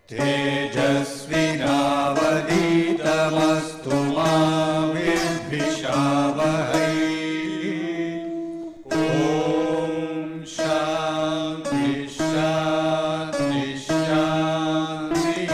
तेजस्विनावधीतमस्तु मा विद्विषावहै। ॐ शान्ति शान्ति शान्तिः।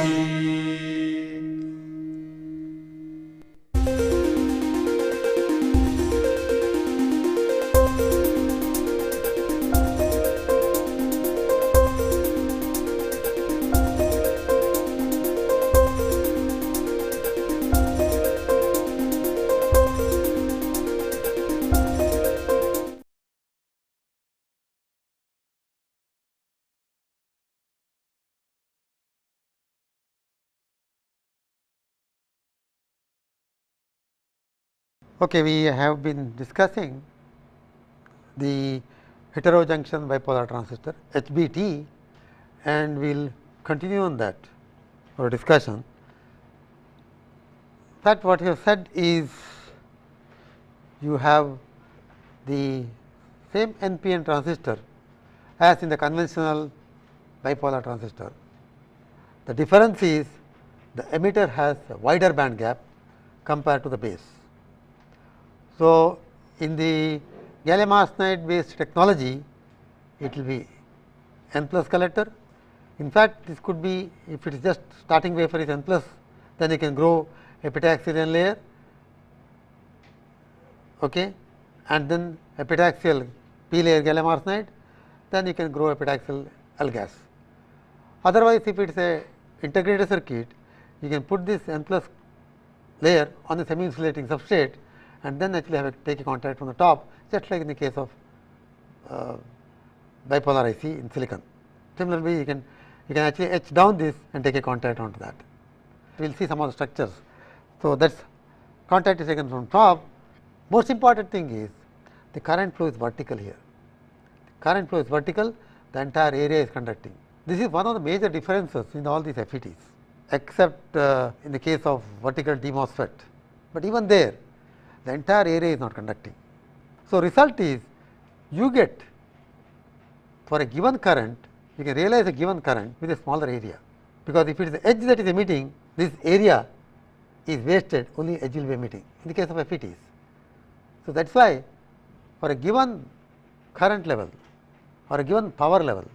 Okay, we have been discussing the heterojunction bipolar transistor HBT, and we will continue on that our discussion. That what you have said is you have the same NPN transistor as in the conventional bipolar transistor. The difference is the emitter has a wider band gap compared to the base. So, in the gallium arsenide based technology, it will be n plus collector. In fact, this could be, if it is just starting wafer is n plus, then you can grow epitaxial n layer, okay, and then epitaxial p layer gallium arsenide, then you can grow epitaxial L gas. Otherwise, if it is a integrated circuit, you can put this n plus layer on the semi insulating substrate, and then actually have take a contact from the top, just like in the case of bipolar IC in silicon. Similarly, you can actually etch down this and take a contact onto that. We will see some of the structures. So, that is contact is taken from top. Most important thing is the current flow is vertical here. The current flow is vertical, the entire area is conducting. This is one of the major differences in all these FETs, except in the case of vertical DMOSFET, but even there the entire area is not conducting. So, result is you get for a given current, you can realize a given current with a smaller area, because if it is the edge that is emitting, this area is wasted, only edge will be emitting in the case of FETs. So, that is why for a given current level or a given power level,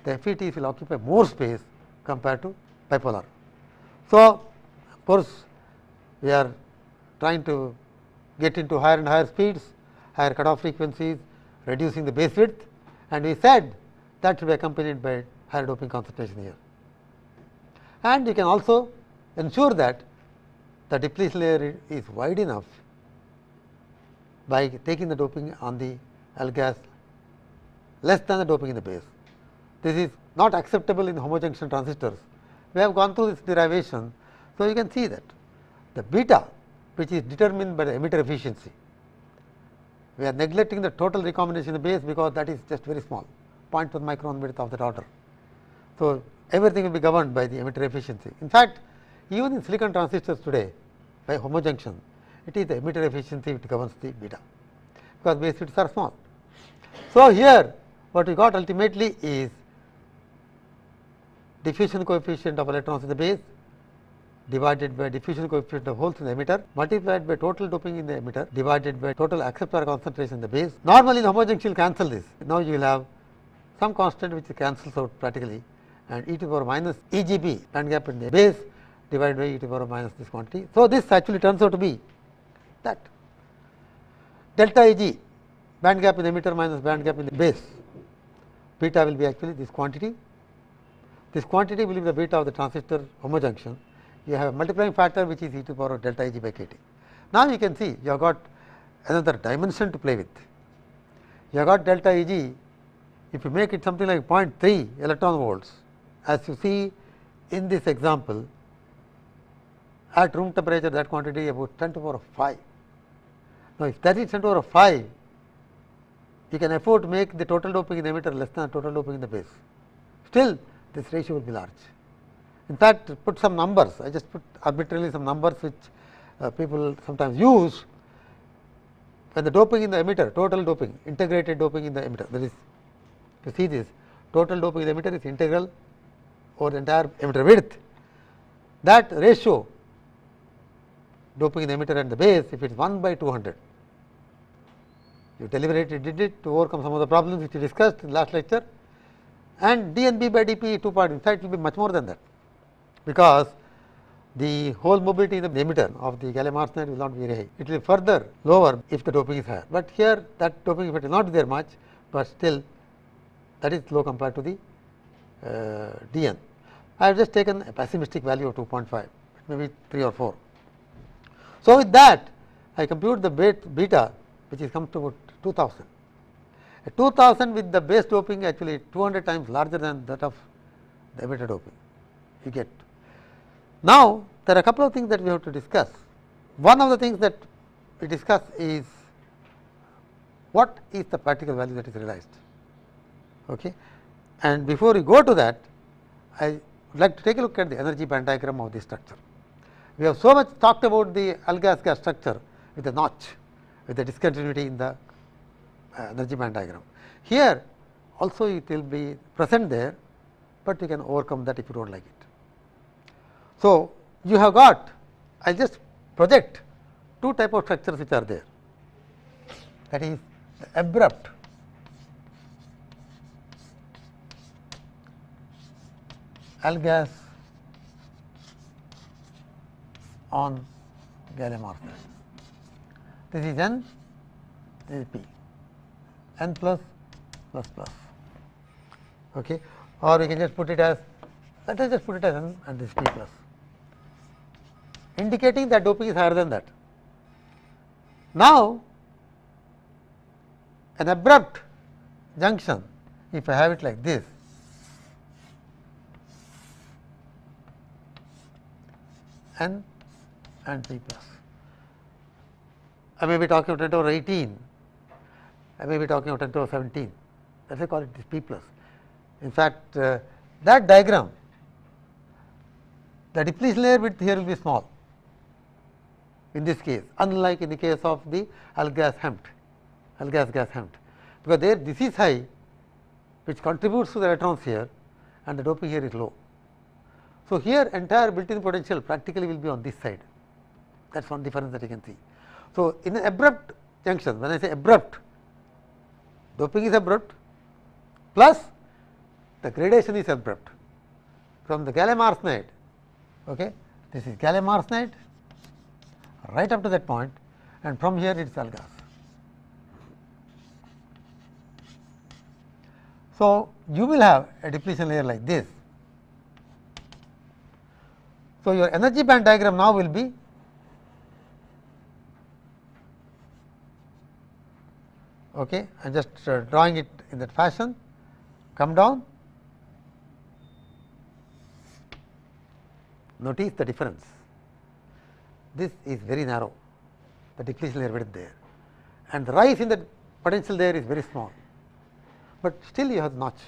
the FETs will occupy more space compared to bipolar. So, of course, we are trying to get into higher and higher speeds, higher cutoff frequencies, reducing the base width, and we said that should be accompanied by higher doping concentration here. And you can also ensure that the depletion layer is wide enough by taking the doping on the L gas less than the doping in the base. This is not acceptable in homojunction transistors. We have gone through this derivation. So, you can see that the beta, which is determined by the emitter efficiency, we are neglecting the total recombination in the base, because that is just very small, 0.1 micron width of that order. So, everything will be governed by the emitter efficiency. In fact, even in silicon transistors today, by homojunction, it is the emitter efficiency which governs the beta, because base widths are small. So, here what we got ultimately is diffusion coefficient of electrons in the base divided by diffusion coefficient of holes in the emitter multiplied by total doping in the emitter divided by total acceptor concentration in the base. Normally, in homojunction you will cancel this. Now, you will have some constant which cancels out practically, and e to the power minus EGB band gap in the base divided by e to the power minus this quantity. So, this actually turns out to be that delta Eg band gap in the emitter minus band gap in the base, beta will be actually this quantity. This quantity will be the beta of the transistor homojunction. You have a multiplying factor which is e to the power of delta Eg by kT. Now, you can see you have got another dimension to play with. You have got delta Eg, if you make it something like 0.3 electron volts, as you see in this example, at room temperature that quantity about 10 to the power of 5. Now, if that is 10 to the power of 5, you can afford to make the total doping in the emitter less than the total doping in the base. Still, this ratio will be large. In fact, put some numbers, I just put arbitrarily some numbers which people sometimes use. When the doping in the emitter, total doping, integrated doping in the emitter, that is, to see this, total doping in the emitter is integral over the entire emitter width, that ratio doping in the emitter and the base, if it is 1 by 200, you deliberately did it to overcome some of the problems which we discussed in last lecture, and dNb by dp 2 part inside will be much more than that, because the whole mobility in the emitter of the gallium arsenide will not be very high. It will be further lower if the doping is higher, but here that doping effect will not be there much, but still that is low compared to the Dn. I have just taken a pessimistic value of 2.5, maybe 3 or 4. So, with that I compute the beta, which is comes to about 2000. 2000 with the base doping actually 200 times larger than that of the emitter doping you get. Now, there are a couple of things that we have to discuss. One of the things that we discuss is what is the practical value that is realized. Okay. And before we go to that, I would like to take a look at the energy band diagram of this structure. We have so much talked about the gas structure with the notch, with the discontinuity in the energy band diagram. Here also it will be present there, but you can overcome that if you do not like it. So, you have got, I will just project two type of structures which are there, that is the abrupt gas on gallium arsenide. This is N, this is P, N plus plus plus. Okay. Or we can just put it as, let us just put it as N and this P plus, indicating that doping is higher than that. Now, an abrupt junction, if I have it like this, N and P plus. I may be talking of 10 to the power 18, I may be talking of 10 to the power 17, let us call it this P plus. In fact, that diagram, the depletion layer width here will be small in this case, unlike in the case of the gas gas hemmed, because there this is high, which contributes to the electrons here, and the doping here is low. So, here entire built-in potential practically will be on this side. That is one difference that you can see. So, in an abrupt junction, when I say abrupt, doping is abrupt plus the gradation is abrupt from the gallium arsenide. Okay, this is gallium arsenide right up to that point, and from here it is gas. So, you will have a depletion layer like this. So, your energy band diagram now will be okay. I am just drawing it in that fashion, come down, notice the difference. This is very narrow, the depletion layer width there, and the rise in the potential there is very small, but still you have notch.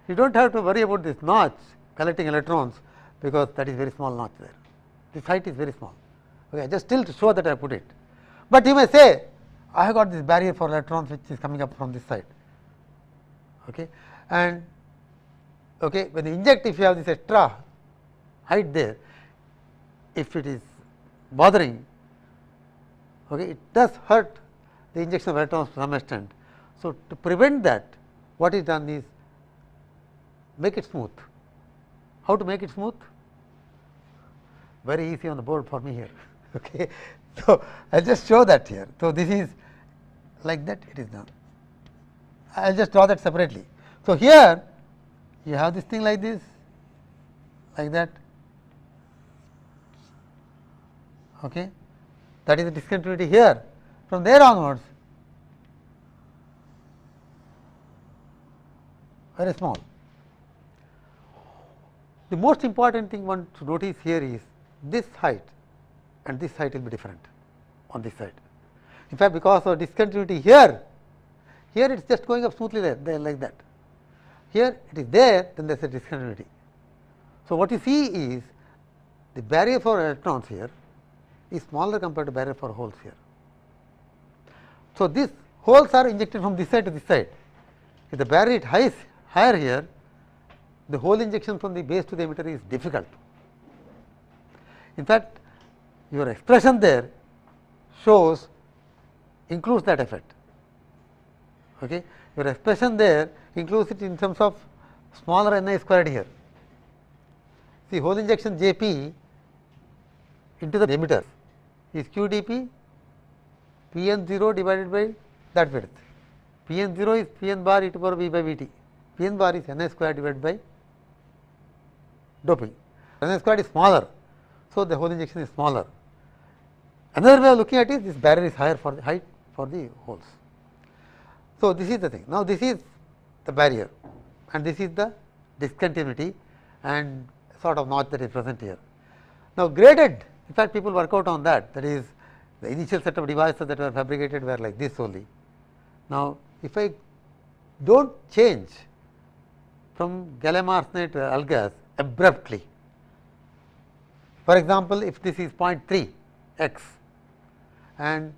You do not have to worry about this notch collecting electrons, because that is very small notch there. This height is very small. Okay, just still to show that I put it. But you may say, I have got this barrier for electrons which is coming up from this side. Okay, and okay, when you inject, if you have this extra height there, if it is bothering, okay, it does hurt the injection of electrons to some extent. So, to prevent that, what is done is make it smooth. How to make it smooth? Very easy on the board for me here. Okay. So, I will just show that here. So, this is like that, it is done. I will just draw that separately. So, here you have this thing like this, like that. Okay. That is the discontinuity here. From there onwards, very small. The most important thing one to notice here is this height and this height will be different on this side. In fact, because of discontinuity here it is just going up smoothly there like that. Here it is there, then there is a discontinuity. So, what you see is the barrier for electrons here is smaller compared to barrier for holes here. So, these holes are injected from this side to this side. If the barrier is higher here, the hole injection from the base to the emitter is difficult. In fact, your expression there shows includes that effect. Okay. Your expression there includes it in terms of smaller Ni squared here. See, hole injection J p into the emitter is QdP P n 0 divided by that width. P n 0 is P n bar e to power V by V t. P n bar is Ni squared divided by doping. Ni squared is smaller, so the hole injection is smaller. Another way of looking at it is this barrier is higher for the height for the holes. So, this is the thing. Now, this is the barrier and this is the discontinuity and sort of notch that is present here. Now, graded, in fact, people work out on that, that is the initial set of devices that were fabricated were like this only. Now, if I do not change from gallium arsenide to algas abruptly, for example, if this is 0.3 x and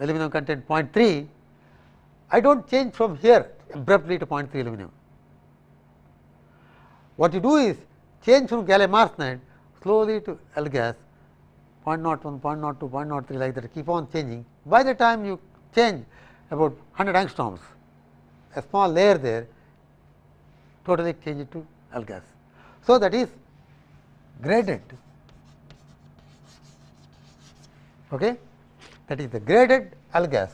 aluminum content 0.3, I do not change from here abruptly to 0.3 aluminum. What you do is change from gallium arsenide slowly to algas 0.01, 0.02, 0.03 like that, keep on changing. By the time you change about 100 angstroms, a small layer there, totally change it to algas. So, that is graded. Okay? That is the graded algas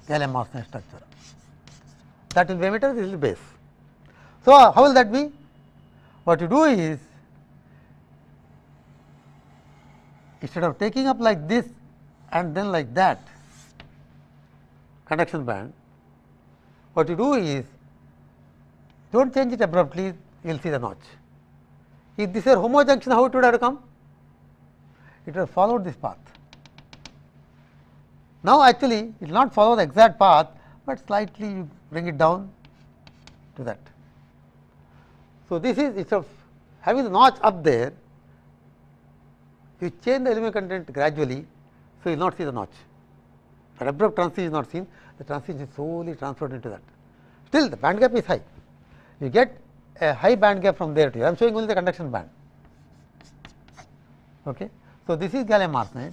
gallium arsenide structure. That will be emitter, this will be base. So, how will that be? What you do is, instead of taking up like this and then like that conduction band, what you do is, do not change it abruptly, you will see the notch. If this is a homojunction, how it would have come? It would have followed this path. Now, actually it will not follow the exact path, but slightly you bring it down to that. So, this is instead of having the notch up there, you change the aluminum content gradually, so you will not see the notch. But abrupt transition is not seen, the transition is slowly transferred into that. Still the band gap is high, you get a high band gap from there to here. I am showing only the conduction band. Okay. So, this is gallium arsenide,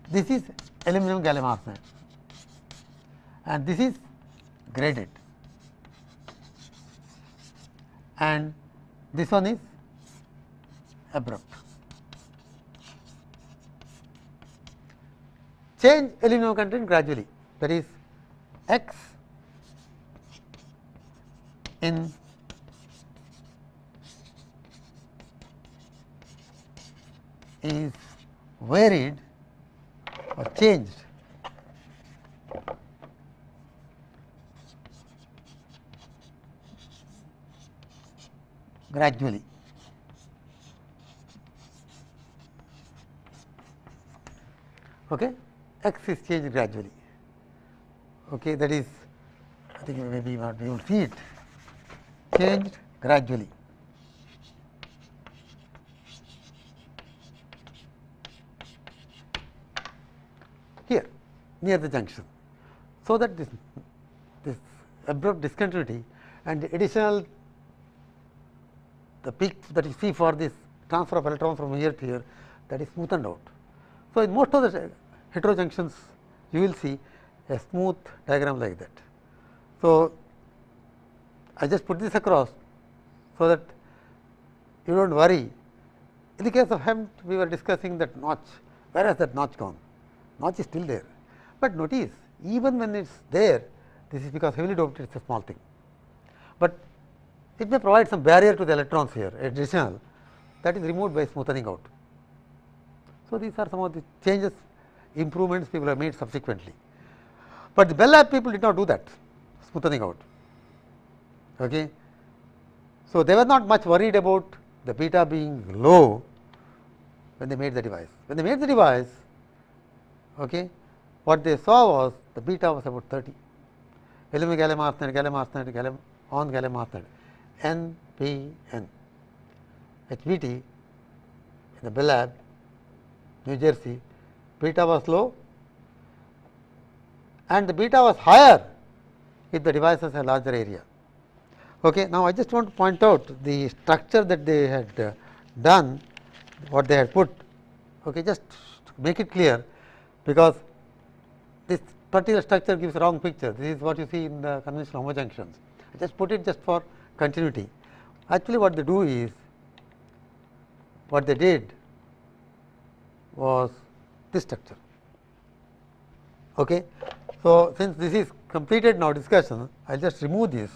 this is aluminum gallium arsenide and this is graded and this one is abrupt. Change aluminum content gradually, that is x in is varied or changed gradually. Okay. X is changed gradually. Okay. That is, I think maybe not we will see it, changed gradually. Here near the junction, so that this abrupt discontinuity and the additional the peak that you see for this transfer of electrons from here to here, that is smoothened out. So, in most of the heterojunctions you will see a smooth diagram like that. So, I just put this across, so that you do not worry. In the case of HEMT, we were discussing that notch, where has that notch gone? Notch is still there, but notice even when it is there, this is because heavily doped, it is a small thing, but it may provide some barrier to the electrons here, additional, that is removed by smoothing out. So, these are some of the changes, improvements people have made subsequently, but the Bell Lab people did not do that smoothing out. Okay. So, they were not much worried about the beta being low when they made the device. When they made the device, okay, what they saw was the beta was about 30, aluminum gallium arsenide, gallium arsenide, NPN, HBT in the Bell Lab, New Jersey, beta was low and the beta was higher if the device has a larger area. Okay. Now, I just want to point out the structure that they had done, what they had put, okay, just to make it clear, because this particular structure gives a wrong picture. This is what you see in the conventional homojunctions. I just put it just for continuity. Actually, what they do is, what they did was this structure. Okay. So, since this is completed now discussion, I will just remove this.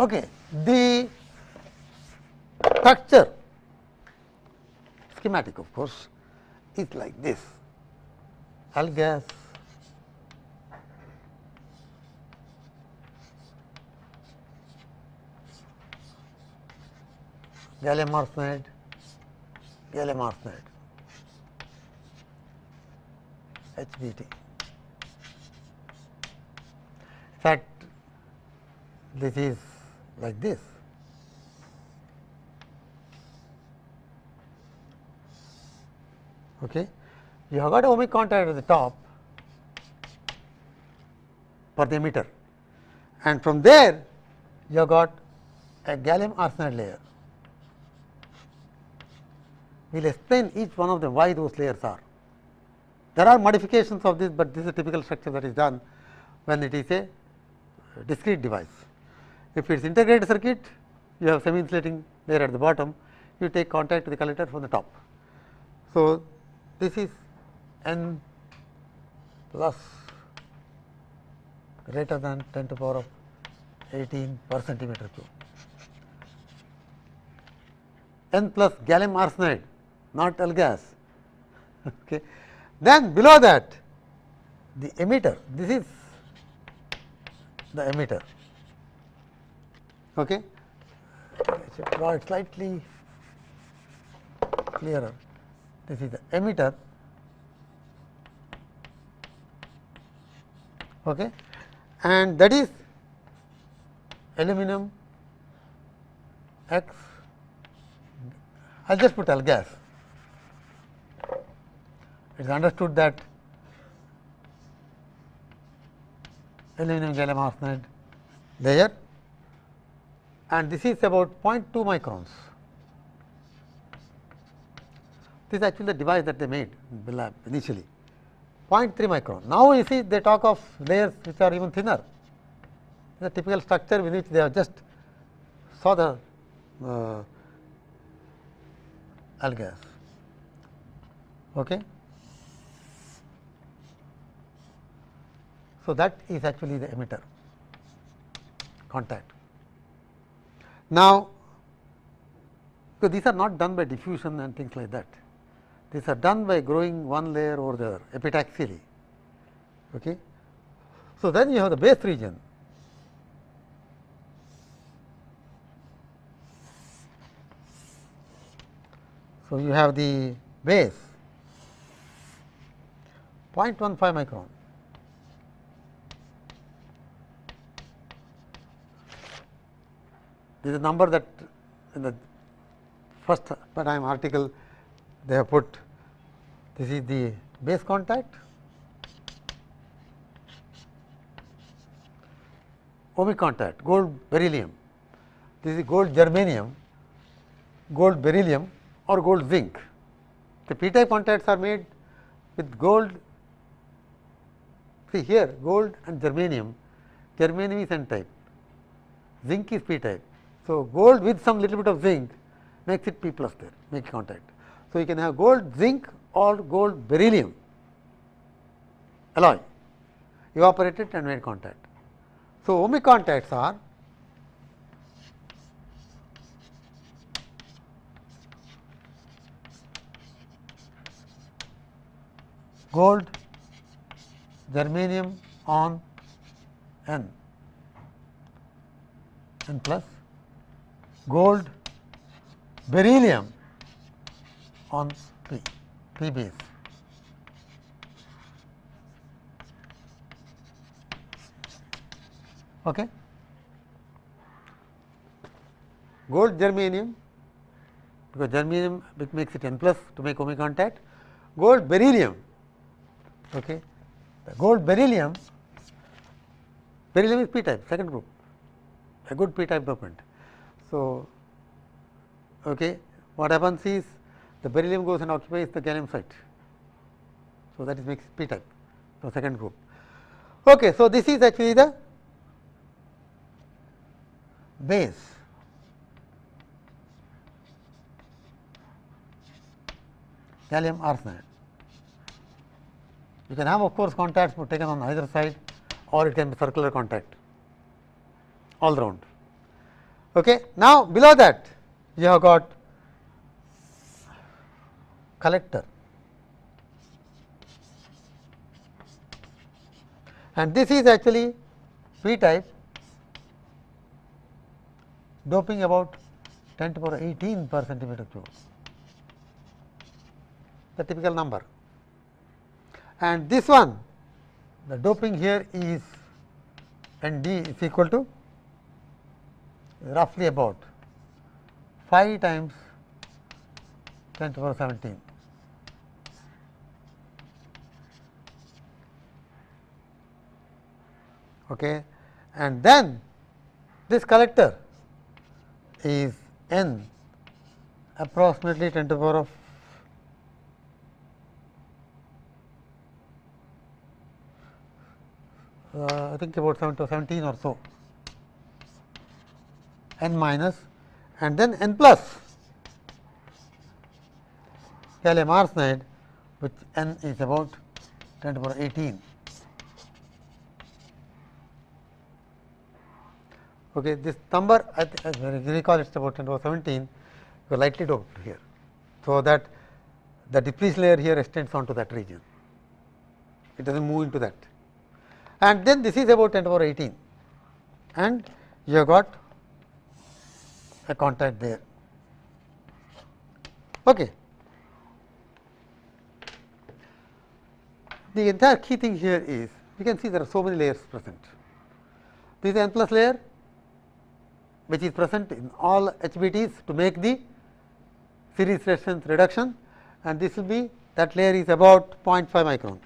Okay. The structure schematic, of course, is like this: gas, gallium arsenide, HBT. In fact, this is like this. Okay. You have got a ohmic contact at the top for the emitter, and from there you have got a gallium arsenide layer. We will explain each one of them why those layers are. There are modifications of this, but this is a typical structure that is done when it is a discrete device. If it is integrated circuit, you have semi insulating layer at the bottom, you take contact with the collector from the top. So, this is n plus greater than 10 to the power of 18 per centimeter cube, n plus gallium arsenide, not gas. Okay. Then below that, the emitter, this is the emitter. Okay. I should draw it slightly clearer. This is the emitter. Okay. And that is aluminum X, I will just put gas. It is understood that aluminum gallium arsenide layer, and this is about 0.2 microns. This is actually the device that they made in the lab initially, 0.3 micron. Now, you see they talk of layers which are even thinner. The typical structure with which they have just saw the gas. Okay. So, that is actually the emitter contact. Now, because these are not done by diffusion and things like that, these are done by growing one layer over the other epitaxially. Okay. So, then you have the base region. So, you have the base 0.15 micron. This is a number that in the first time article they have put. This is the base contact, ohmic contact, gold beryllium. This is gold germanium, gold beryllium or gold zinc. The p type contacts are made with gold. See here, gold and germanium. Germanium is n type, zinc is p type. So, gold with some little bit of zinc makes it p plus there, make contact. So, you can have gold zinc or gold beryllium alloy evaporated and made contact. So, ohmic contacts are gold germanium on n plus gold beryllium on p base. Okay. Gold germanium, because germanium makes it N plus to make omega contact. Gold beryllium, okay. The gold beryllium is p type, second group, a good p type dopant. So, okay, what happens is the beryllium goes and occupies the gallium site. So, that is makes p type, so second group. Okay, so this is actually the base. Gallium arsenide. You can have of course contacts taken on either side, or it can be circular contact all round. Okay. Now, below that you have got collector, and this is actually p type doping about 10 to the power 18 per centimeter cube, the typical number. And this one, the doping here is N d is equal to roughly about 5 times 10 to the power 17. Okay. And then this collector is N approximately 10 to the power of I think about 7 to 17 or so, N minus, and then N plus gallium arsenide, which N is about 10 to the power 18. Okay, this number I recall it is about 10 to the power 17, you are lightly doped here. So, that the depletion layer here extends onto that region, it does not move into that. And then this is about 10 to the power 18, and you have got a contact there. Okay. The entire key thing here is, you can see there are so many layers present. This is N plus layer, which is present in all HBTs to make the series resistance reduction, and this will be, that layer is about 0.5 micron.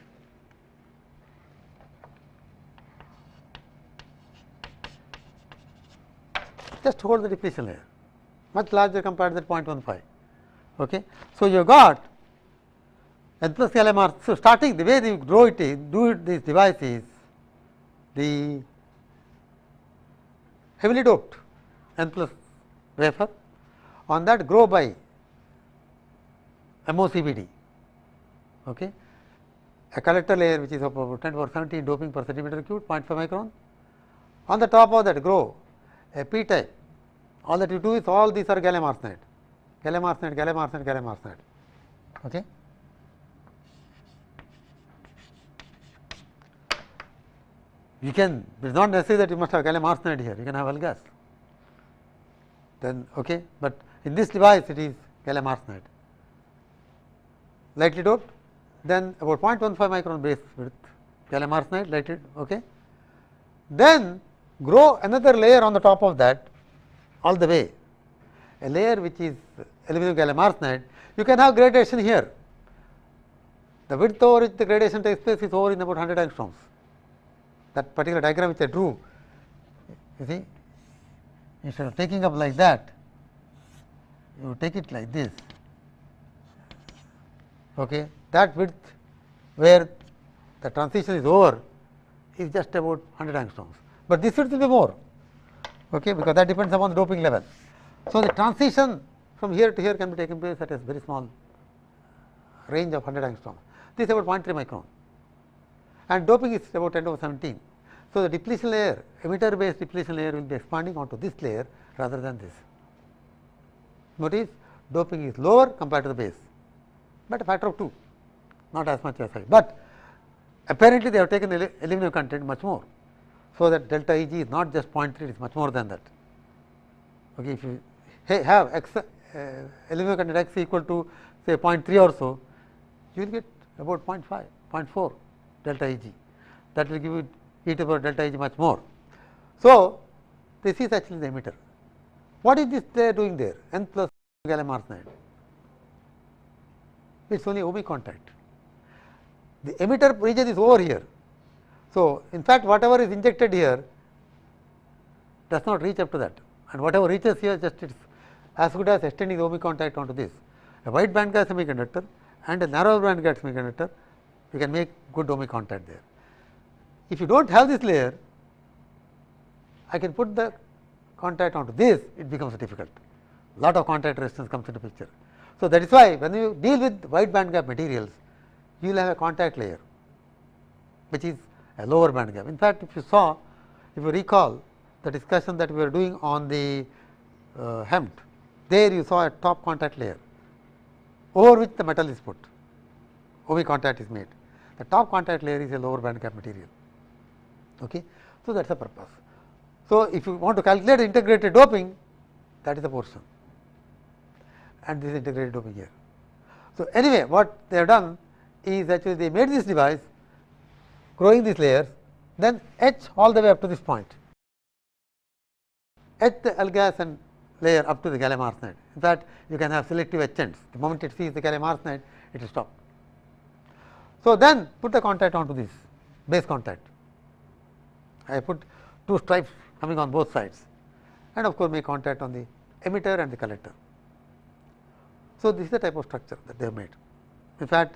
Just hold the depletion layer, much larger compared to that 0.15. Okay. So, you got N plus gallium arsenide. So, starting the way you do this device is the heavily doped N plus wafer, on that grow by MOCVD, okay. A collector layer which is about 10 to the power 17 doping per centimeter cube, 0.5 micron. On the top of that grow a p type. All that you do is, all these are gallium arsenide, gallium arsenide, gallium arsenide, gallium arsenide. Okay. You can, it is not necessary that you must have gallium arsenide here, you can have all gas. Then, okay, but in this device it is gallium arsenide, lightly doped, then about 0.15 micron base width, gallium arsenide, lightly, okay. Then grow another layer on the top of that, all the way, a layer which is aluminum gallium arsenide. You can have gradation here. The width over which the gradation takes place is over in about 100 angstroms. That particular diagram which I drew, you see, instead of taking up like that, you take it like this. Okay. That width where the transition is over is just about 100 angstroms, but this width will be more, okay, because that depends upon the doping level. So, the transition from here to here can be taken place at a very small range of 100 angstroms. This is about 0.3 micron, and doping is about 10 to the power 17. So, the depletion layer, emitter based depletion layer will be expanding onto this layer rather than this. Notice doping is lower compared to the base, but a factor of 2, not as much as I, but apparently they have taken aluminum content much more. So, that delta Eg is not just 0.3, it is much more than that. Okay, if you have x aluminum content x equal to say 0.3 or so, you will get about 0.5, 0.4 delta Eg. That will give you e to the power delta Eg much more. So, this is actually the emitter. What is this they are doing there? N plus gallium arsenide. It is only ohmic contact. The emitter region is over here. So, in fact, whatever is injected here does not reach up to that, and whatever reaches here just it is as good as extending the ohmic contact onto this. A wide band gap semiconductor and a narrow band gap semiconductor, you can make good ohmic contact there. If you do not have this layer, I can put the contact onto this, it becomes difficult. Lot of contact resistance comes into picture. So, that is why when you deal with wide band gap materials, you will have a contact layer, which is a lower band gap. In fact, if you recall the discussion that we were doing on the HEMT, there you saw a top contact layer over which the metal is put, ohmic contact is made. The top contact layer is a lower band gap material. Okay. So, that is the purpose. So, if you want to calculate integrated doping, that is the portion, and this is integrated doping here. So, anyway, what they have done is actually they made this device growing these layers, then etch all the way up to this point, etch the L-gas and layer up to the gallium arsenide. In fact, you can have selective etchants. The moment it sees the gallium arsenide, it will stop. So, then put the contact onto this base contact. I put two stripes coming on both sides, and of course, make contact on the emitter and the collector. So, this is the type of structure that they have made. In fact,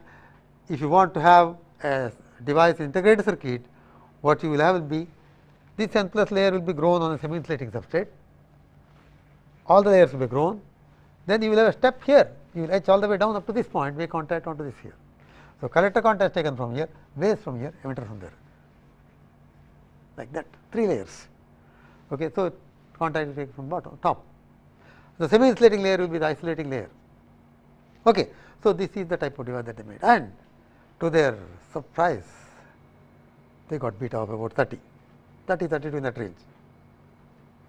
if you want to have a device integrated circuit, what you will have will be this N plus layer will be grown on a semi insulating substrate, all the layers will be grown, then you will have a step here, you will etch all the way down up to this point, make contact onto this here. So, collector contact taken from here, base from here, emitter from there, like that, 3 layers. Okay. So, contact is taken from bottom, top. The semi insulating layer will be the isolating layer. Okay. So, this is the type of device that they made, and to their surprise, they got beta of about 32 in that range,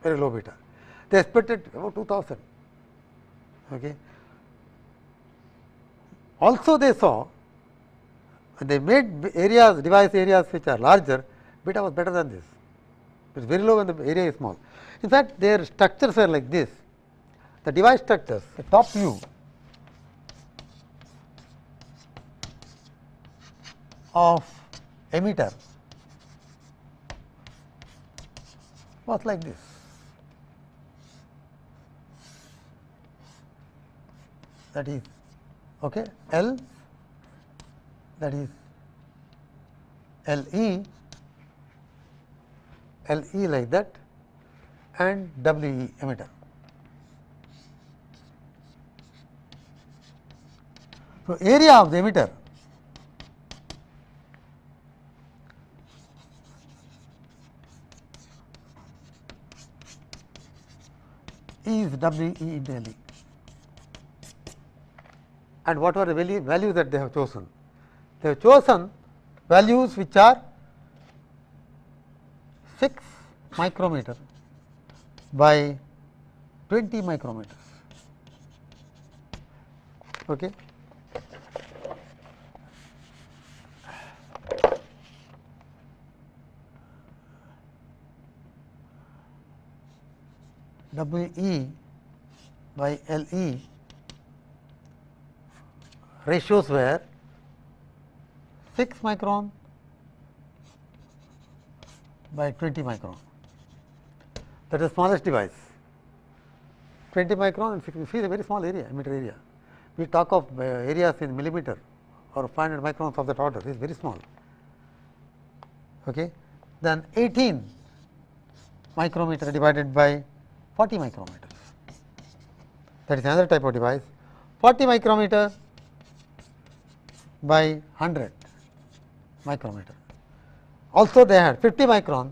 very low beta. They expected about 2000. Okay. Also, they saw when they made areas, device areas which are larger, beta was better than this. It is very low when the area is small. In fact, their structures are like this. The device structures, the top view of emitter was like this. That is okay, L, that is LE, LE like that, and WE emitter. So, area of the emitter is WE into LE. And what are the values that they have chosen? They have chosen values which are 6 micrometer by 20 micrometers. Okay. WE by LE ratios were 6 micron by 20 micron. That is the smallest device. 20 micron and 60 is a very small area, emitter area. We talk of areas in millimeter or 500 microns of that order, it is very small. Okay. Then 18 micrometer divided by 40 micrometers. That is another type of device. 40 micrometer by 100 micrometer. Also they had 50 micron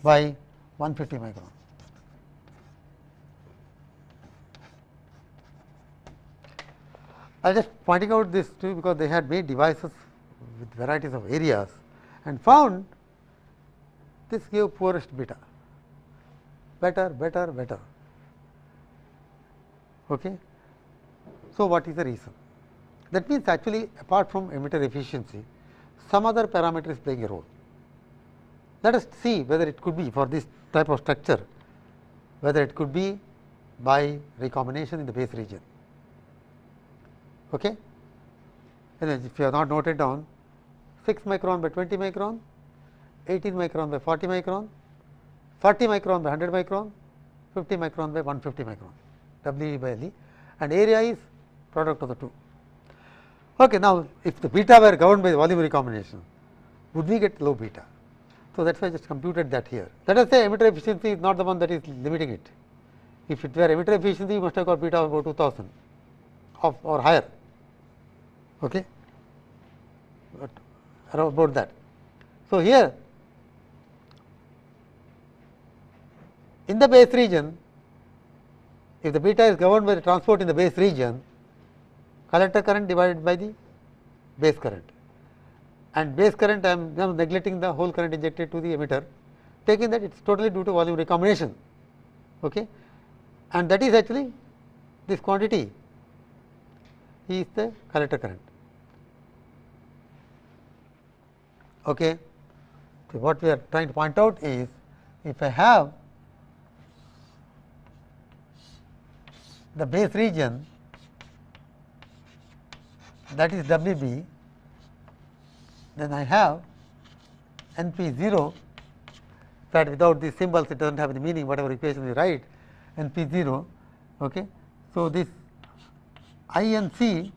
by 150 micron. I am just pointing out this too, because they had made devices with varieties of areas and found this gave poorest beta, better. Okay. So, what is the reason? That means actually apart from emitter efficiency, some other parameter is playing a role. Let us see whether it could be for this type of structure, whether it could be by recombination in the base region. Okay. And if you have not noted down, 6 micron by 20 micron, 18 micron by 40 micron, 40 micron by 100 micron, 50 micron by 150 micron, W by L E, and area is product of the two. Okay, now, if the beta were governed by the volume recombination, would we get low beta? So, that is why I just computed that here. Let us say emitter efficiency is not the one that is limiting it. If it were emitter efficiency, you must have got beta of about 2000 or higher. Okay. But about that. So, here in the base region, if the beta is governed by the transport in the base region, collector current divided by the base current, and base current I am now neglecting the whole current injected to the emitter, taking that it is totally due to volume recombination. Okay. And that is actually this quantity is the collector current. Okay. So, what we are trying to point out is, if I have the base region, that is W B, then I have N P 0, that without these symbols it does not have any meaning, whatever equation we write, N P 0. Okay. So, this I N C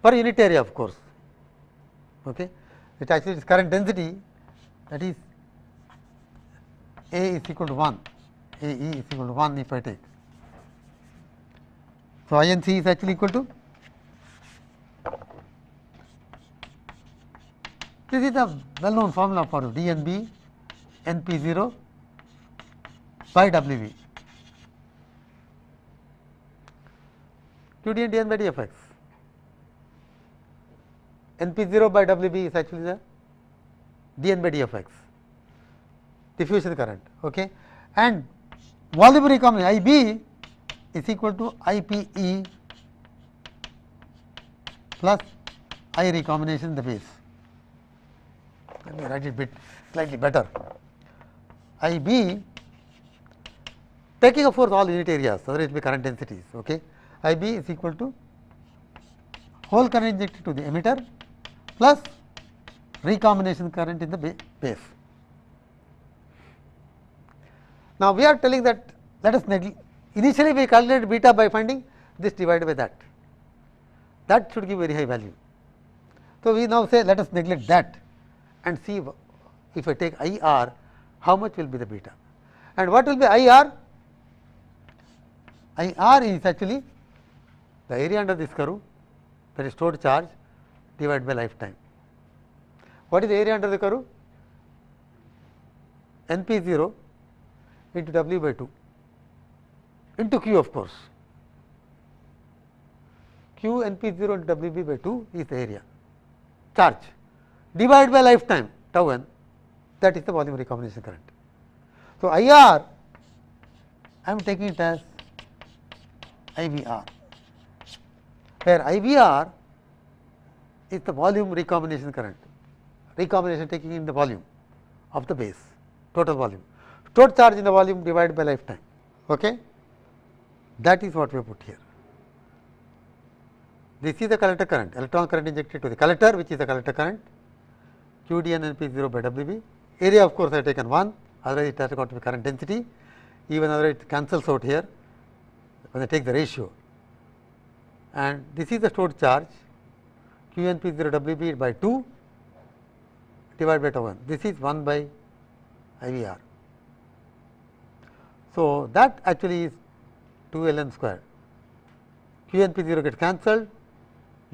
per unit area, of course. Okay. It actually is current density, that is A is equal to 1, A E is equal to 1 if I take. So, I N C is actually equal to, this is the well known formula for D N B N P 0 by W B, Q D N D N by D F X. N P 0 by W B is actually the D N by D F X, diffusion current. Okay. And volume recombination I B is equal to I P E plus I recombination in the base. Let me write it bit slightly better. I B, taking of course all unit areas, so it will be current densities. Okay. I B is equal to whole current injected to the emitter plus recombination current in the base. Now, we are telling that let us initially we calculated beta by finding this divided by that. That should give very high value. So, we now say let us neglect that and see if I take I R, how much will be the beta, and what will be I R? I R is actually the area under this curve, that is stored charge divided by lifetime. What is the area under the curve? N P 0 into W by 2 into Q, of course. Q N P 0 into W B by 2 is the area charge divided by lifetime tau n, that is the volume recombination current. So, I R I am taking it as I V R, where I V R is the volume recombination current, recombination taking in the volume of the base, total volume, stored charge in the volume divided by lifetime. Okay. That is what we have put here. This is the collector current, electron current injected to the collector, which is the collector current, Q D N N P 0 by W B. Area of course I have taken 1, otherwise it has got to be current density, even otherwise it cancels out here when I take the ratio. And this is the stored charge, Q N P 0 W B by 2 divided by tau n. This is 1 by I V R. So, that actually is 2 L N square. Q N P 0 gets cancelled,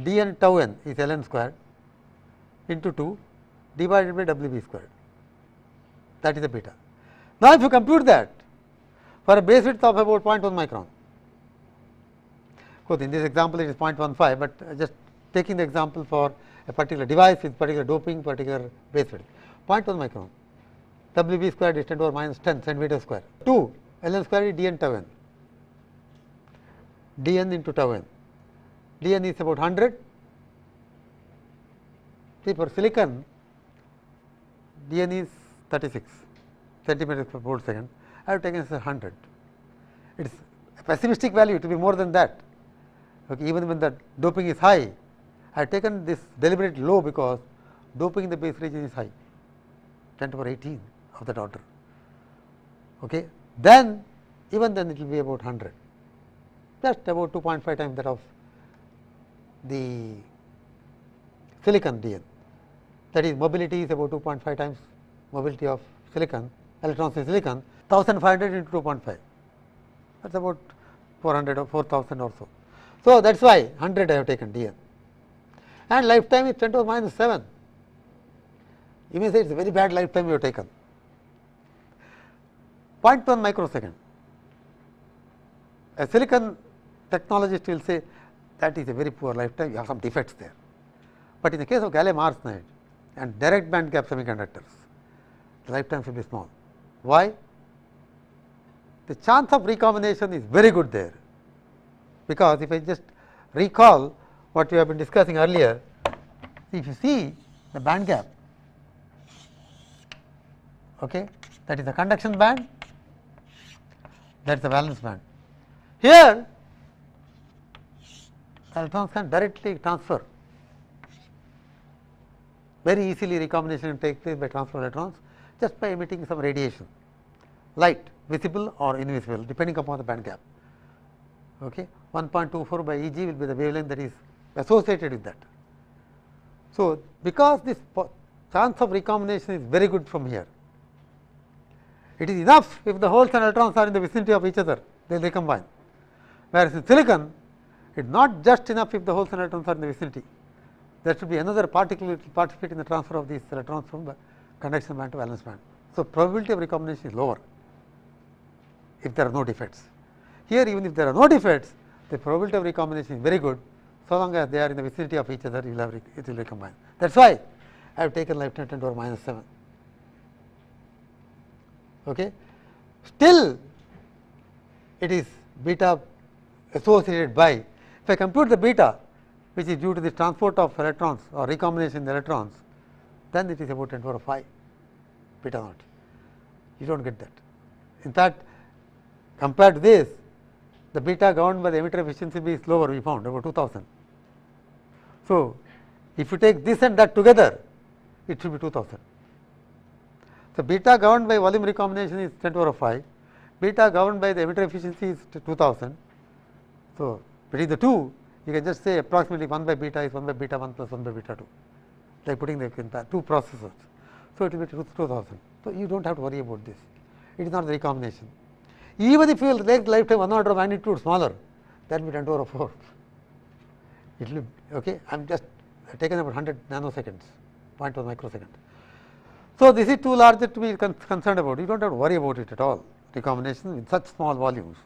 D N tau n is L N square into 2 divided by W B squared, that is the beta. Now, if you compute that for a base width of about 0.1 micron, of course, in this example it is 0.15, but just taking the example for a particular device with particular doping, particular base width, 0.1 micron, W B squared is 10 to the minus 10 centimeter square, 2 L N square is D N tau n, D N into tau n, D N is about 100. See, for silicon D N is 36 centimeters per volt second, I have taken as 100. It is a pessimistic value to be more than that. Okay, even when the doping is high, I have taken this deliberately low because doping in the base region is high, 10 to the power 18 of that order. Okay. Then even then it will be about 100, just about 2.5 times that of the silicon DN. That is, mobility is about 2.5 times mobility of silicon, electrons in silicon, 1500 into 2.5, that is about 400 or 4000 or so. So, that is why 100 I have taken DN, and lifetime is 10 to the minus 7. You may say it is a very bad lifetime you have taken. 0.1 microsecond. A silicon technologist will say that is a very poor lifetime, you have some defects there. But in the case of gallium arsenide and direct band gap semiconductors, the lifetime should be small. Why? The chance of recombination is very good there, because if I just recall what we have been discussing earlier, if you see the band gap, okay, that is the conduction band, that is the valence band. Here electrons can directly transfer, very easily recombination take place by transfer of electrons just by emitting some radiation, light, visible or invisible depending upon the band gap. Okay. 1.24 by Eg will be the wavelength that is associated with that. So, because this chance of recombination is very good from here, it is enough if the holes and electrons are in the vicinity of each other, they will recombine. Whereas in silicon, it is not just enough if the holes and electrons are in the vicinity, there should be another particle which will participate in the transfer of these electrons from the conduction band to valence band. So, probability of recombination is lower if there are no defects. Here, even if there are no defects, the probability of recombination is very good, so long as they are in the vicinity of each other, you will have it will recombine. That is why I have taken lifetime 10 to the power minus 7. Okay. Still it is beta associated by, if I compute the beta which is due to the transport of electrons or recombination in the electrons, then it is about 10 to the power 5 beta naught. You do not get that. In fact, compared to this, the beta governed by the emitter efficiency is lower, we found about 2000. So, if you take this and that together, it should be 2000. So, beta governed by volume recombination is 10 to the power 5, beta governed by the emitter efficiency is 2000. So, between the two, you can just say approximately 1 by beta is 1 by beta 1 plus 1 by beta 2, like putting the two processors. So, it will be 2000. So, you do not have to worry about this, it is not the recombination. Even if you will take lifetime 1 order of magnitude smaller, that will be 10 to the power 4. It will be okay. I am just taken about 100 nanoseconds, 0.1 microsecond. So, this is too large to be concerned about. You do not have to worry about it at all. Recombination in such small volumes,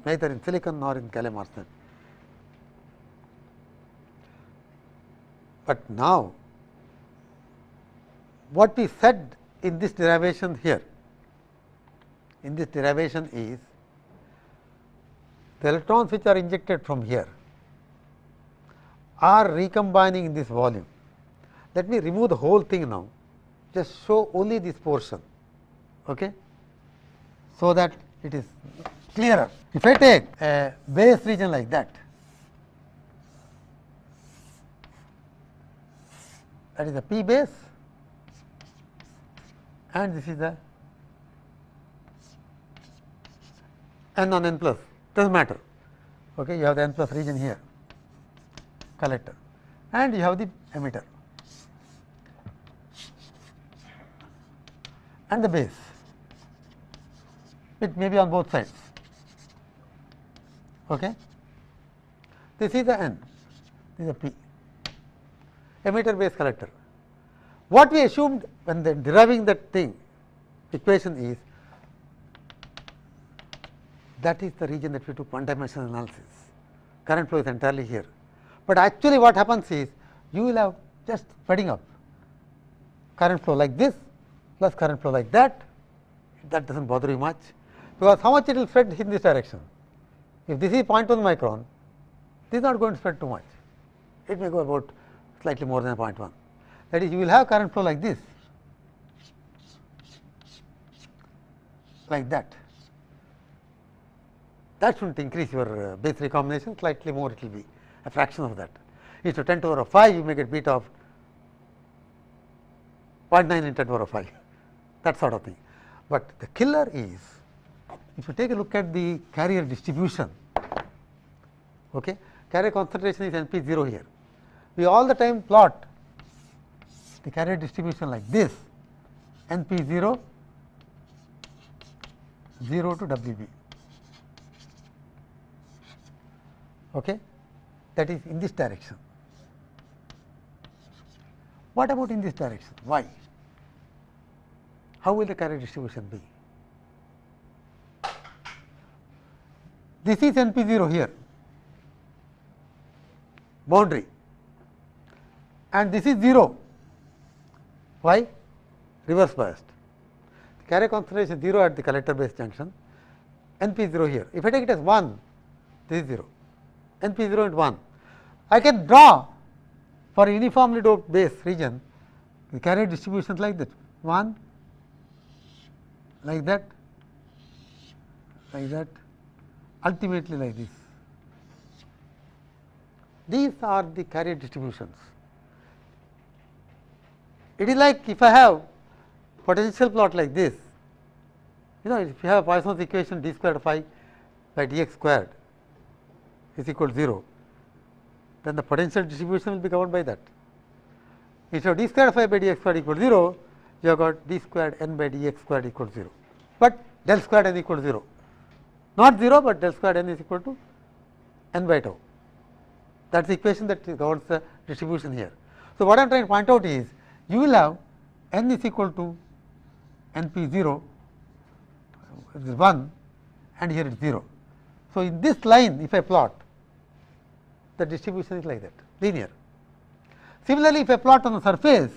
neither in silicon nor in gallium arsenide. But now, what we said in this derivation here, in this derivation is the electrons which are injected from here are recombining in this volume. Let me remove the whole thing now, just show only this portion, okay, so that it is clearer. If I take a base region like that, that is the p base, and this is the n on n plus, does not matter. Okay, you have the n plus region here, collector, and you have the emitter and the base. It may be on both sides. Okay. This is the n, this is the p, emitter base collector. What we assumed when deriving that thing equation is that is the region that we took one dimensional analysis. Current flow is entirely here, but actually what happens is you will have just spreading up current flow like this plus current flow like that. That does not bother you much, because how much it will spread in this direction. If this is 0.1 micron, this is not going to spread too much, it may go about slightly more than 0.1. That is, you will have current flow like this, like that. That should not increase your base recombination, slightly more it will be a fraction of that. Instead of 10 to the power of 5, you may get beta of 0.9 in 10 to the power of 5, that sort of thing. But the killer is, if you take a look at the carrier distribution, okay, carrier concentration is NP0 here. We all the time plot the carrier distribution like this, NP0, 0 to WB. Okay, that is in this direction. What about in this direction? Why? How will the carrier distribution be? This is NP0 here, boundary, and this is 0. Why? Reverse biased. The carrier concentration 0 at the collector base junction, NP0 here. If I take it as 1, this is 0, NP0 and 1. I can draw for uniformly doped base region the carrier distribution like that, 1, like that, ultimately like this. These are the carrier distributions. It is like if I have potential plot like this, you know, if you have a Poisson's equation d squared phi by dx squared is equal to 0, then the potential distribution will be governed by that. Instead of d squared phi by dx squared equal to 0, you have got d squared n by dx squared equal to 0, but del squared n equal to 0, not 0, but del squared n is equal to n by tau. That is the equation that governs the distribution here. So, what I am trying to point out is, you will have n is equal to NP0, it is 1, and here it is 0. So, in this line if I plot, the distribution is like that, linear. Similarly, if I plot on the surface,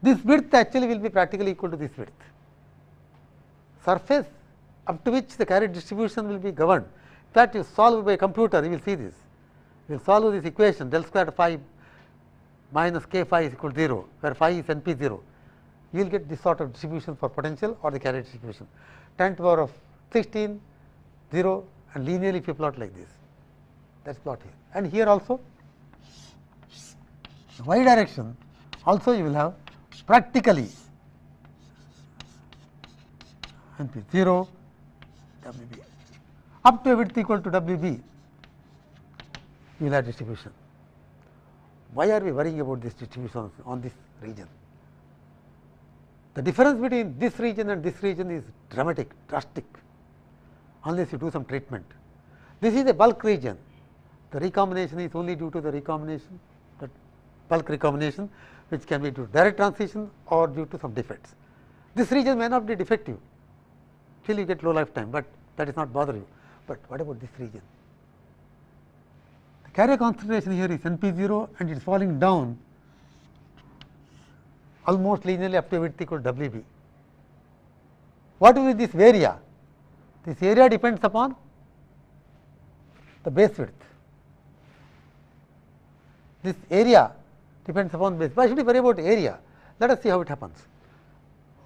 this width actually will be practically equal to this width. Surface up to which the carrier distribution will be governed. In fact, you solve by a computer, you will see this. You will solve this equation del squared phi minus k phi is equal to 0, where phi is NP0. You will get this sort of distribution for potential or the carrier distribution, 10 to the power of 16, 0, and linearly if you plot like this. That is plot here. And here also, y direction also you will have practically NP0, WB, up to a width equal to WB, you will have distribution. Why are we worrying about this distribution on this region? The difference between this region and this region is dramatic, drastic, unless you do some treatment. This is a bulk region. The recombination is only due to the recombination, the bulk recombination, which can be due to direct transition or due to some defects. This region may not be defective till you get low lifetime, but that is not bother you. But what about this region? The carrier concentration here is NP0 and it is falling down almost linearly up to a width equal to WB. What will be this area? This area depends upon the base width. This area depends upon base. Why should we worry about area? Let us see how it happens.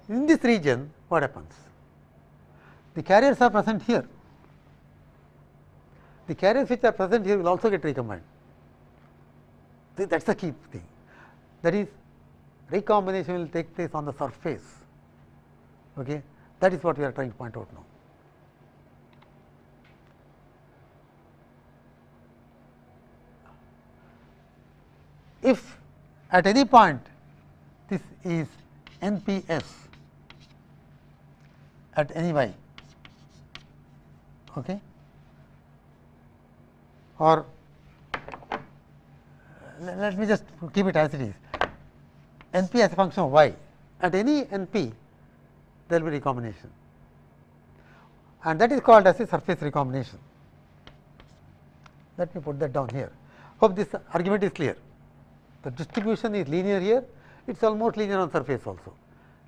In this region, what happens? The carriers are present here. The carriers which are present here will also get recombined. That is the key thing. That is, recombination will take place on the surface. Okay? That is what we are trying to point out now. If at any point this is NPS at any y, okay, or let me just keep it as it is, NP as a function of y, at any NP there will be recombination, and that is called as a surface recombination. Let me put that down here. Hope this argument is clear. The distribution is linear here, it is almost linear on surface also.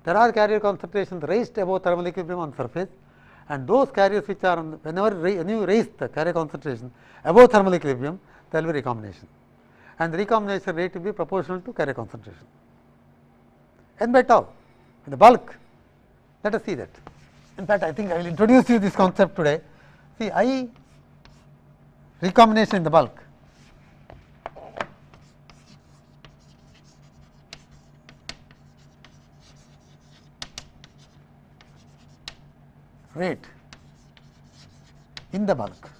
There are carrier concentrations raised above thermal equilibrium on surface, and those carriers which are on the, when you raise the carrier concentration above thermal equilibrium, there will be recombination, and the recombination rate will be proportional to carrier concentration. N by tau in the bulk, let us see that. In fact, I think I will introduce you this concept today. See, I recombination in the bulk rate in the bulk,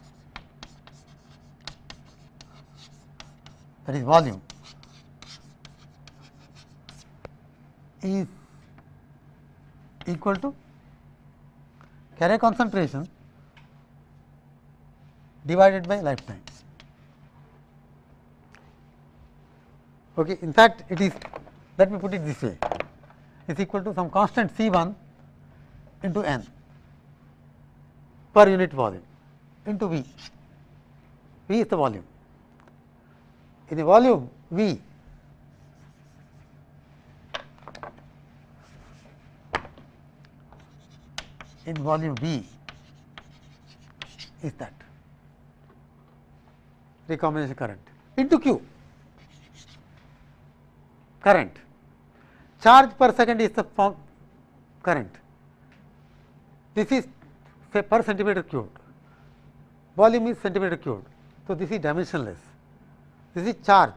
that is volume, is equal to carrier concentration divided by lifetime. Okay. In fact, it is, let me put it this way, is equal to some constant C1 into n per unit volume into V. V is the volume. In a volume V, in volume V is that recombination current into Q. Current, charge per second is the current. This is say per centimeter cubed, volume is centimeter cubed. So, this is dimensionless, this is charge.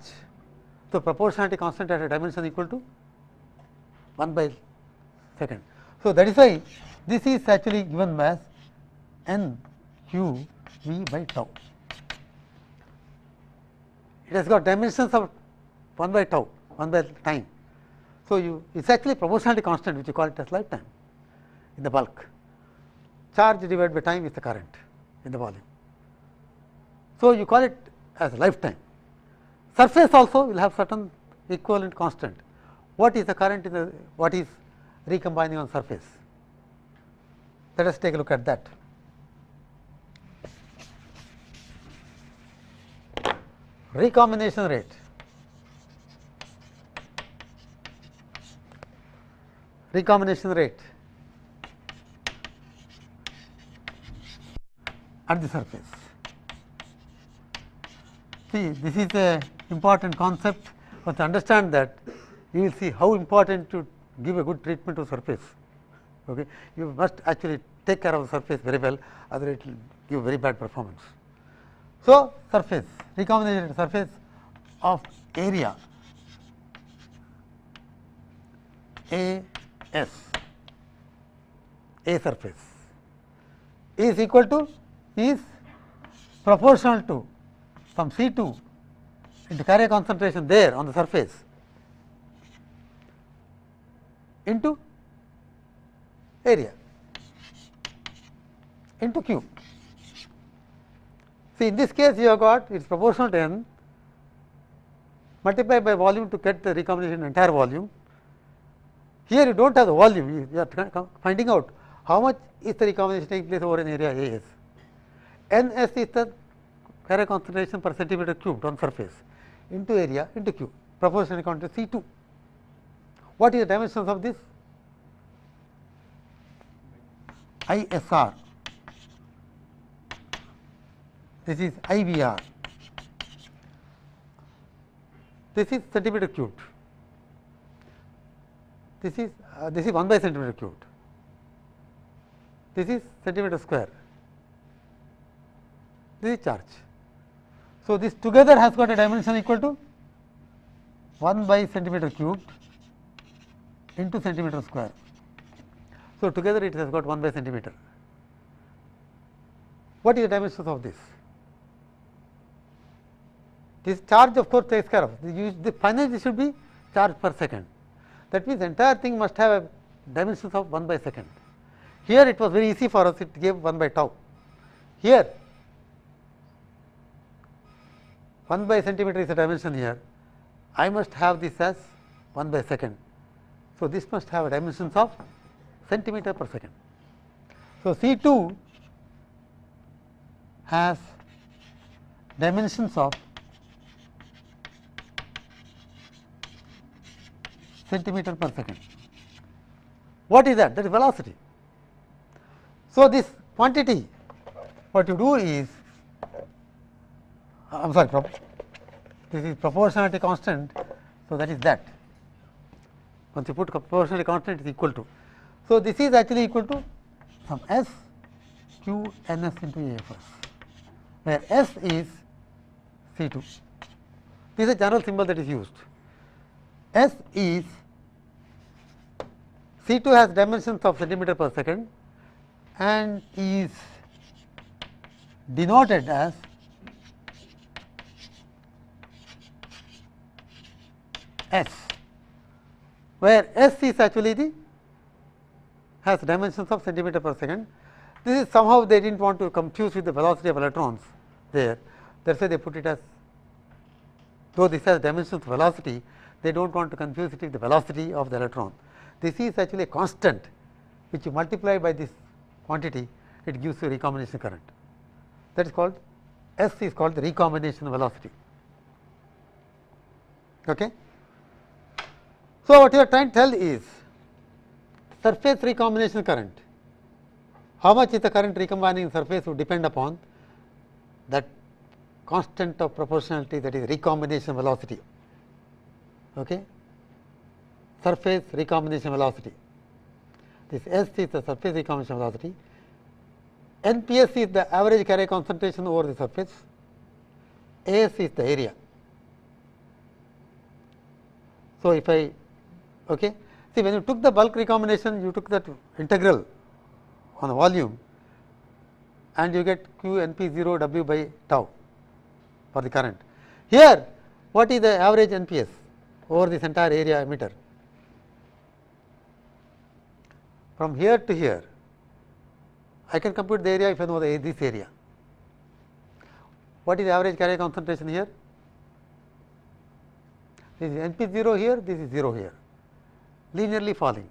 So, proportionality constant at a dimension equal to 1 by second. So, that is why this is actually given as n q v by tau. It has got dimensions of 1 by tau, 1 by time. So, it is actually proportionality constant, which you call it as lifetime in the bulk. Charge divided by time is the current in the volume. So, you call it as lifetime. Surface also will have certain equivalent constant. What is the current in the, what is recombining on surface? Let us take a look at that. Recombination rate. Recombination rate at the surface. See, this is a important concept, but to understand that you will see how important to give a good treatment to surface. Okay. You must actually take care of the surface very well, otherwise it will give very bad performance. So, surface, recombination surface of area A S, A surface is equal to, is proportional to some C2 into carrier concentration there on the surface into area into Q. See, in this case you have got, it is proportional to n multiplied by volume to get the recombination entire volume. Here you do not have the volume, you are finding out how much is the recombination taking place over an area A S. N S is the carrier concentration per centimeter cubed on surface into area into Q, proportionally equal to C2. What is the dimensions of this? ISR, this is IVR, this is centimeter cubed, this is 1 by centimeter cubed, this is centimeter square, this is charge. So, this together has got a dimension equal to 1 by centimeter cubed into centimeter square. So, together it has got 1 by centimeter. What is the dimensions of this? This charge of course takes care of, the finally this should be charge per second. That means, the entire thing must have a dimensions of 1 by second. Here it was very easy for us, it gave 1 by tau. Here 1 by centimeter is a dimension here, I must have this as 1 by second. So, this must have a dimensions of centimeter per second. So, C2 has dimensions of centimeter per second. What is that? That is velocity. So, this quantity, what you do is, I am sorry, this is proportionality constant. So, that is that. Once you put proportionality constant, it is equal to. So, this is actually equal to from S Q N S into AFS, where S is C2. This is a general symbol that is used. S is C2 has dimensions of centimeter per second and is denoted as S, where S is actually the has dimensions of centimeter per second. This is somehow they did not want to confuse with the velocity of electrons there, that is why they put it as, though this has dimensions of velocity, they do not want to confuse it with the velocity of the electron. This is actually a constant which you multiply by this quantity, it gives you recombination current. That is called, S is called the recombination velocity. Okay. So, what you are trying to tell is surface recombination current. How much is the current recombining surface would depend upon that constant of proportionality, that is recombination velocity. Okay. Surface recombination velocity. This S is the surface recombination velocity. NPS is the average carrier concentration over the surface. AS is the area. So, if I see when you took the bulk recombination, you took that integral on the volume and you get Q NP0 W by tau for the current. Here, what is the average NPS over this entire area emitter? From here to here, I can compute the area if I know this area. What is the average carrier concentration here? This is NP0 here, this is 0 here, linearly falling,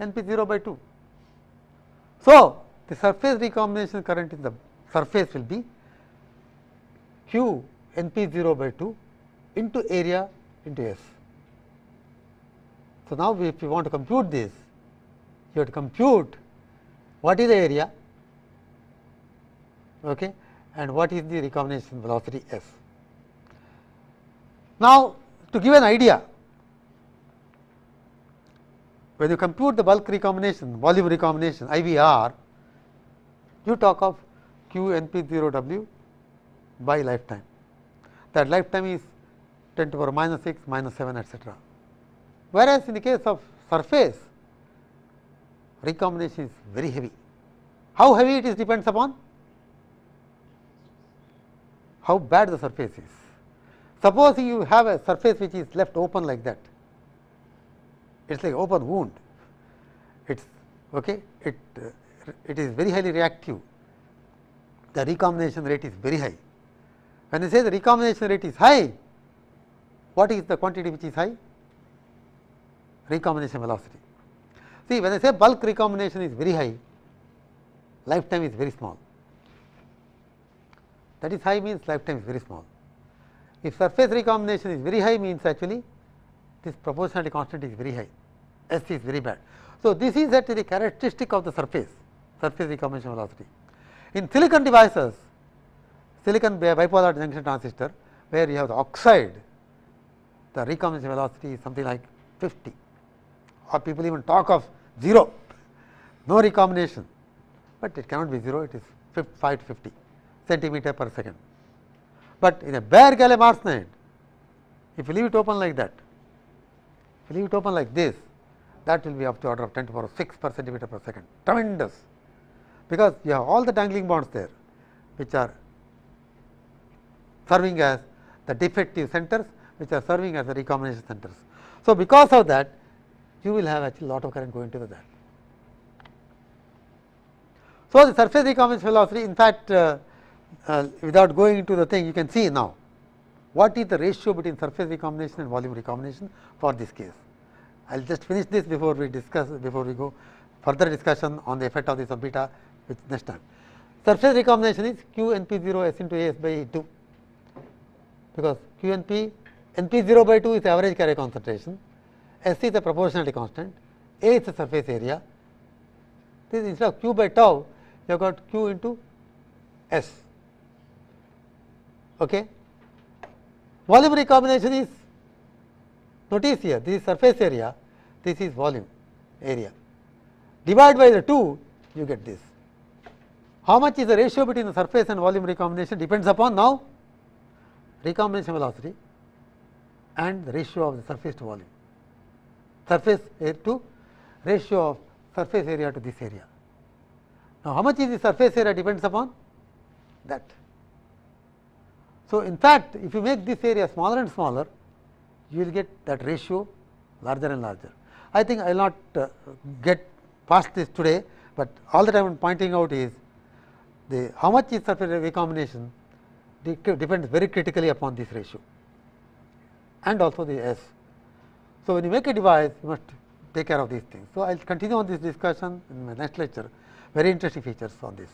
NP0 by 2. So, the surface recombination current in the surface will be Q NP0 by 2 into area into S. So, now if you want to compute this, you have to compute what is the area, and what is the recombination velocity S. Now, to give an idea, when you compute the bulk recombination, volume recombination IVR, you talk of Q NP0 W by lifetime. That lifetime is 10 to the power minus 6, minus 7, etc. Whereas, in the case of surface, recombination is very heavy. How heavy it is depends upon how bad the surface is. Suppose you have a surface which is left open like that, it is like open wound, it is very highly reactive, the recombination rate is very high. When I say the recombination rate is high, what is the quantity which is high? Recombination velocity. See, when I say bulk recombination is very high, lifetime is very small. That is high means lifetime is very small. If surface recombination is very high means actually this proportionality constant is very high, S is very bad. So, this is actually characteristic of the surface recombination velocity. In silicon devices, silicon bipolar junction transistor, where you have the oxide, the recombination velocity is something like 50, or people even talk of 0, no recombination, but it cannot be 0, it is 5 to 50 centimeter per second. But in a bare gallium arsenide, if you leave it open like that, if you leave it open like this, that will be up to order of 10 to the power 6 per centimeter per second, tremendous, because you have all the dangling bonds there, which are serving as the defective centers, which are serving as the recombination centers. So, because of that, you will have actually lot of current going to that. So, the surface recombination velocity, in fact, without going into the thing, you can see now what is the ratio between surface recombination and volume recombination for this case. I will just finish this before we discuss, before we go further discussion on the effect of this of beta which next time. Surface recombination is Q NP0 S into AS by 2, because Q NP0 by 2 is the average carrier concentration, S is the proportionality constant, A is the surface area. This instead of Q by tau, you have got Q into S. Volume recombination is, notice here, this is surface area, this is volume area. Divide by the 2, you get this. How much is the ratio between the surface and volume recombination depends upon now recombination velocity and the ratio of the surface to volume, surface to ratio of surface area to this area. Now, how much is the surface area depends upon that. So, in fact, if you make this area smaller and smaller, you will get that ratio larger and larger. I think I will not get past this today, but all that I am pointing out is the how much is surface recombination depends very critically upon this ratio and also the S. So, when you make a device, you must take care of these things. So, I will continue on this discussion in my next lecture, very interesting features on this.